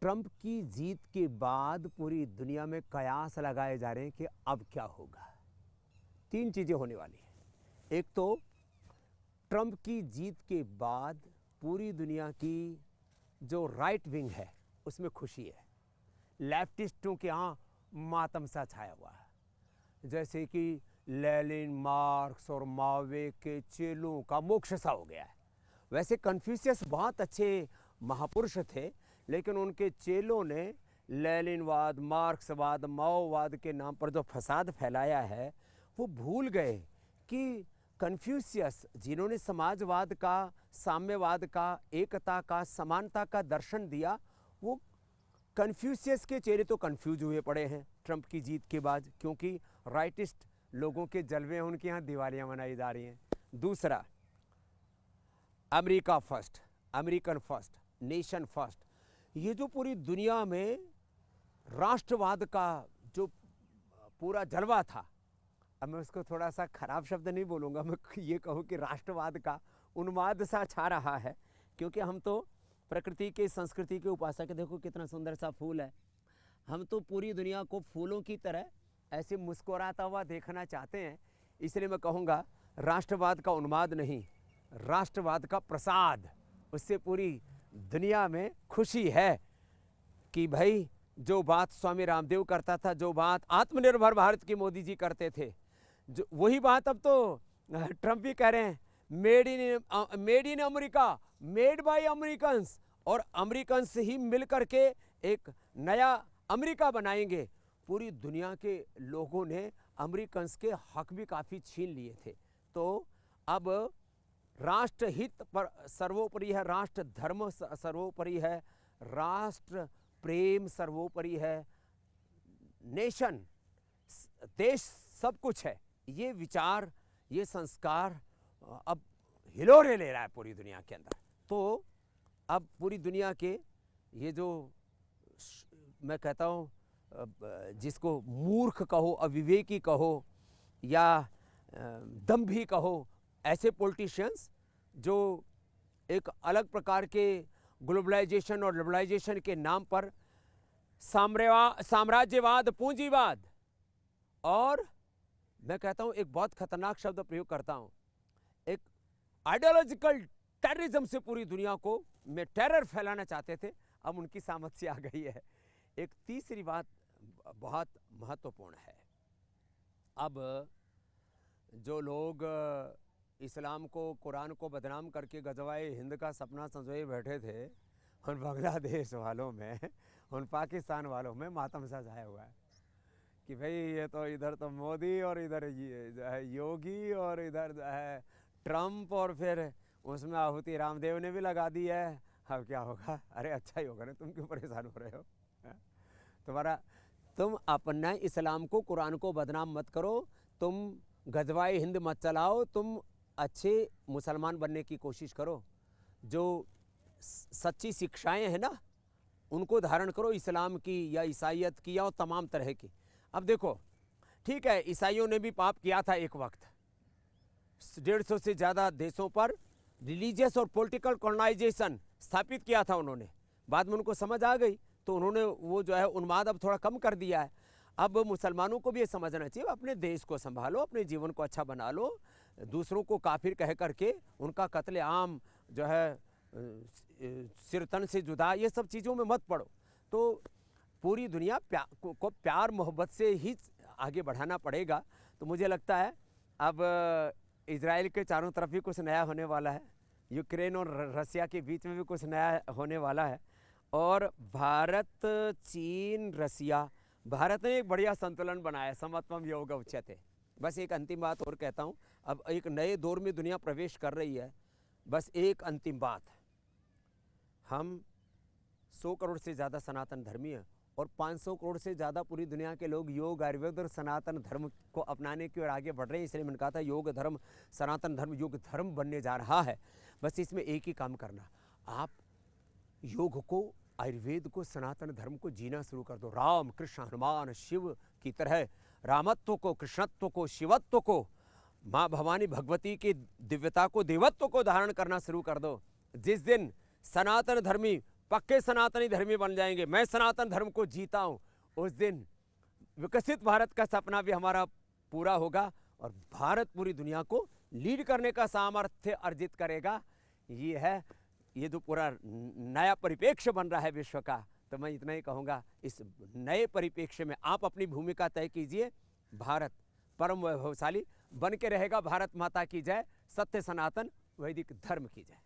Trump की जीत के बाद पूरी दुनिया में कयास लगाए जा रहे हैं कि अब क्या होगा। तीन चीज़ें होने वाली हैं। एक तो ट्रंप की जीत के बाद पूरी दुनिया की जो राइट विंग है उसमें खुशी है। लेफ्टिस्टों के यहाँ मातम सा छाया हुआ है, जैसे कि लेनिन, मार्क्स और मावे के चेलों का मोक्ष सा हो गया है। वैसे कन्फ्यूशियस बहुत अच्छे महापुरुष थे, लेकिन उनके चेलों ने लेनिनवाद, मार्क्सवाद, माओवाद के नाम पर जो फसाद फैलाया है वो भूल गए कि कन्फ्यूशियस जिन्होंने समाजवाद का, साम्यवाद का, एकता का, समानता का दर्शन दिया, वो कन्फ्यूशियस के चेहरे तो कन्फ्यूज हुए पड़े हैं ट्रंप की जीत के बाद, क्योंकि राइटिस्ट लोगों के जलवे हैं, उनके यहाँ दिवालियाँ मनाई जा रही हैं। दूसरा, America first, American first, nation first, ये जो पूरी दुनिया में राष्ट्रवाद का जो पूरा जलवा था, अब मैं उसको थोड़ा सा खराब शब्द नहीं बोलूँगा, मैं ये कहूँ कि राष्ट्रवाद का उन्माद सा छा रहा है, क्योंकि हम तो प्रकृति के, संस्कृति के उपासक। देखो कितना सुंदर सा फूल है, हम तो पूरी दुनिया को फूलों की तरह ऐसे मुस्कुराता हुआ देखना चाहते हैं। इसलिए मैं कहूँगा राष्ट्रवाद का उन्माद नहीं, राष्ट्रवाद का प्रसाद, उससे पूरी दुनिया में खुशी है कि भाई जो बात स्वामी रामदेव करता था, जो बात आत्मनिर्भर भारत की मोदी जी करते थे, जो वही बात अब तो ट्रंप भी कह रहे हैं, made in America, made by Americans, और अमेरिकन्स ही मिल करके एक नया अमेरिका बनाएंगे। पूरी दुनिया के लोगों ने अमेरिकन्स के हक भी काफ़ी छीन लिए थे। तो अब राष्ट्रहित पर सर्वोपरि है, राष्ट्र धर्म सर्वोपरि है, राष्ट्र प्रेम सर्वोपरि है, नेशन, देश सब कुछ है। ये विचार, ये संस्कार अब हिलोरे ले रहा है पूरी दुनिया के अंदर। तो अब पूरी दुनिया के ये जो मैं कहता हूँ जिसको मूर्ख कहो, अविवेकी कहो या दंभी कहो, ऐसे पॉलिटिशियंस जो एक अलग प्रकार के ग्लोबलाइजेशन और लिबरलाइजेशन के नाम पर साम्राज्यवाद, पूंजीवाद, और मैं कहता हूं एक बहुत खतरनाक शब्द प्रयोग करता हूं, एक आइडियोलॉजिकल टेररिज्म से पूरी दुनिया को में टेरर फैलाना चाहते थे, अब उनकी सामर्थ्य आ गई है। एक तीसरी बात बहुत महत्वपूर्ण है, अब जो लोग इस्लाम को, कुरान को बदनाम करके गजवाए हिंद का सपना संजोए बैठे थे, उन बांग्लादेश वालों में, उन पाकिस्तान वालों में मातम सा छाया हुआ है कि भाई ये तो इधर तो मोदी और इधर है योगी और इधर है ट्रंप, और फिर उसमें आहुति रामदेव ने भी लगा दी है। अब क्या होगा? अरे अच्छा ही होगा ना, तुम क्यों परेशान हो रहे हो? तुम अपना इस्लाम को, कुरान को बदनाम मत करो, तुम गजवाए हिंद मत चलाओ, तुम अच्छे मुसलमान बनने की कोशिश करो, जो सच्ची शिक्षाएं हैं ना उनको धारण करो, इस्लाम की या ईसाइयत की या तमाम तरह की। अब देखो, ठीक है, ईसाइयों ने भी पाप किया था एक वक्त, 150 से ज़्यादा देशों पर रिलीजियस और पॉलिटिकल कॉलोनाइजेशन स्थापित किया था उन्होंने। बाद में उनको समझ आ गई तो उन्होंने वो जो है उन्माद अब थोड़ा कम कर दिया है। अब मुसलमानों को भी ये समझना चाहिए, अपने देश को संभालो, अपने जीवन को अच्छा बना लो, दूसरों को काफिर कह करके उनका कत्ले आम जो है सिरतन से जुदा, ये सब चीज़ों में मत पड़ो। तो पूरी दुनिया को प्यार मोहब्बत से ही आगे बढ़ाना पड़ेगा। तो मुझे लगता है अब इजराइल के चारों तरफ भी कुछ नया होने वाला है, यूक्रेन और रसिया के बीच में भी कुछ नया होने वाला है, और भारत, चीन, रसिया, भारत ने एक बढ़िया संतुलन बनाया, समत्वम योग उच्यते। बस एक अंतिम बात और कहता हूँ, अब एक नए दौर में दुनिया प्रवेश कर रही है। बस एक अंतिम बात, हम 100 करोड़ से ज़्यादा सनातन धर्मी हैं और 500 करोड़ से ज़्यादा पूरी दुनिया के लोग योग, आयुर्वेद और सनातन धर्म को अपनाने की ओर आगे बढ़ रहे हैं। इसलिए मैंने कहा था योग धर्म, सनातन धर्म योग धर्म बनने जा रहा है। बस इसमें एक ही काम करना, आप योग को, आयुर्वेद को, सनातन धर्म को जीना शुरू कर दो। राम, कृष्ण, हनुमान, शिव की तरह रामत्व को, कृष्णत्व को, शिवत्व को, माँ भवानी भगवती की दिव्यता को, देवत्व को धारण करना शुरू कर दो। जिस दिन सनातन धर्मी पक्के सनातनी धर्मी बन जाएंगे, मैं सनातन धर्म को जीता हूँ, उस दिन विकसित भारत का सपना भी हमारा पूरा होगा और भारत पूरी दुनिया को लीड करने का सामर्थ्य अर्जित करेगा। ये है, ये जो पूरा नया परिप्रेक्ष्य बन रहा है विश्व का, तो मैं इतना ही कहूँगा, इस नए परिप्रेक्ष्य में आप अपनी भूमिका तय कीजिए। भारत परम वैभवशाली बन के रहेगा। भारत माता की जय, सत्य सनातन वैदिक धर्म की जय।